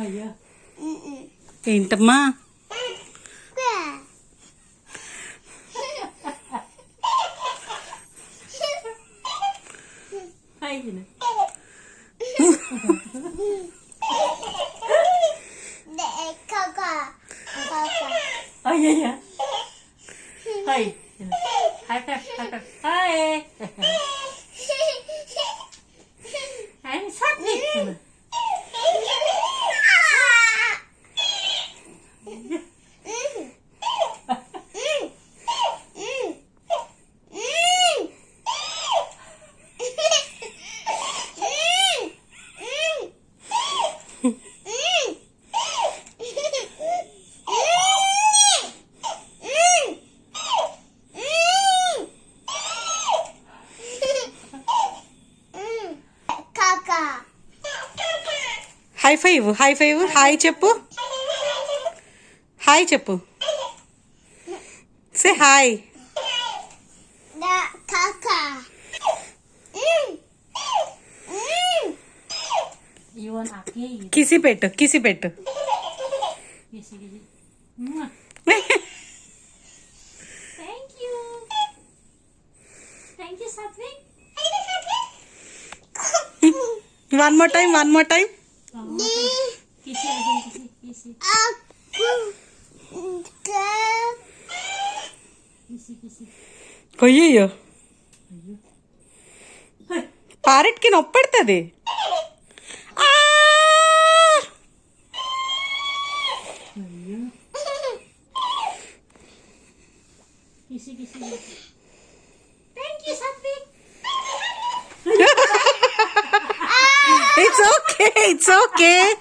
అయ్యో ఏంటమ్మా అయ్యయ్యా hi hi hi I'm sorry. High five hi చెప్పు హాయ్ చెప్పు సే హాయ్ కిసి పెట్టు వన్ మోర్ టైం అయ్యో పారెట్కి నొప్పెడుతుంది It's okay.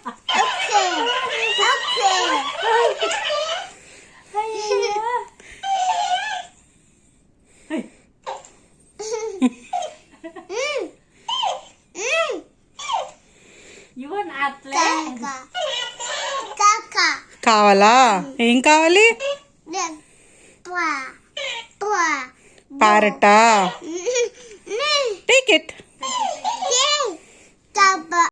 You want athlete? కావాలా ఏం కావాలి ప్యారెట్టా టేక్ ఇట్